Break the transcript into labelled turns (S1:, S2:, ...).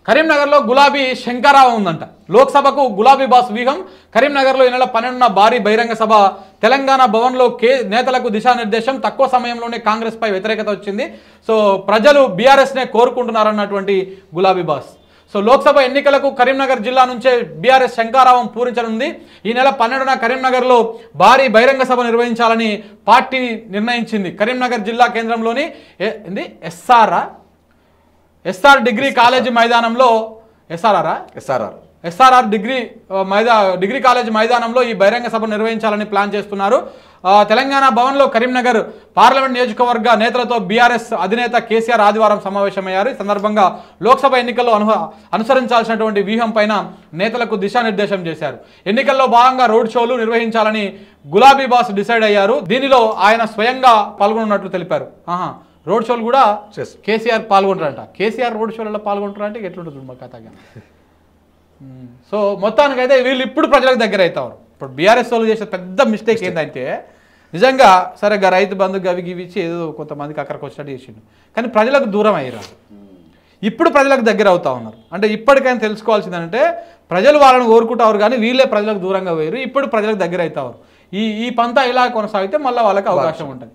S1: కరీంనగర్లో గులాబీ శంకరావం ఉందంట. లోక్సభకు గులాబీ బాస్ వ్యూహం. కరీంనగర్లో ఈ నెల 12న భారీ బహిరంగ సభ. తెలంగాణ భవన్లో నేతలకు దిశానిర్దేశం. తక్కువ సమయంలోనే కాంగ్రెస్ పై వ్యతిరేకత వచ్చింది. సో ప్రజలు బీఆర్ఎస్నే కోరుకుంటున్నారన్నటువంటి గులాబీ బాస్. సో లోక్సభ ఎన్నికలకు కరీంనగర్ జిల్లా నుంచే బీఆర్ఎస్ శంకరావం పూరించనుంది. ఈ నెల 12న కరీంనగర్లో భారీ బహిరంగ సభ నిర్వహించాలని పార్టీ నిర్ణయించింది. కరీంనగర్ జిల్లా కేంద్రంలోని ఎస్ఆర్ డిగ్రీ కాలేజీ మైదానంలో ఎస్ఆర్ఆర్ డిగ్రీ కాలేజ్ మైదానంలో ఈ బహిరంగ సభ నిర్వహించాలని ప్లాన్ చేస్తున్నారు. తెలంగాణ భవన్లో కరీంనగర్ పార్లమెంట్ నియోజకవర్గ నేతలతో బీఆర్ఎస్ అధినేత కేసీఆర్ ఆదివారం సమావేశమయ్యారు. ఈ సందర్భంగా లోక్సభ ఎన్నికల్లో అనుసరించాల్సినటువంటి వ్యూహం పైన నేతలకు దిశానిర్దేశం చేశారు. ఎన్నికల్లో భాగంగా రోడ్ షోలు నిర్వహించాలని గులాబీ బాస్ డిసైడ్ అయ్యారు. దీనిలో ఆయన స్వయంగా పాల్గొన్నట్లు తెలిపారు. రోడ్ షోలు కూడా కేసీఆర్ పాల్గొంటారంట. కేసీఆర్ రోడ్ షోలలో పాల్గొంటారంటే ఎట్లుంటుంది మా కథగా. సో మొత్తానికైతే వీళ్ళు ఇప్పుడు ప్రజలకు దగ్గర అవుతారు. ఇప్పుడు బీఆర్ఎస్ వాళ్ళు చేసే పెద్ద మిస్టేక్ ఏంటంటే నిజంగా సరే రైతు బంధు గవి ఇచ్చి ఏదో కొంతమందికి అక్కడికి వచ్చినట్టు చేసిండు, కానీ ప్రజలకు దూరం అయ్యారు. ఇప్పుడు ప్రజలకు దగ్గర అవుతా ఉన్నారు. అంటే ఇప్పటికైనా తెలుసుకోవాల్సిందంటే ప్రజలు వాళ్ళని కోరుకుంటారు కానీ వీళ్ళే ప్రజలకు దూరంగా పోయారు. ఇప్పుడు ప్రజలకు దగ్గర అవుతారు. ఈ పంతా ఇలా కొనసాగితే మళ్ళీ వాళ్ళకి అవకాశం ఉంటుంది.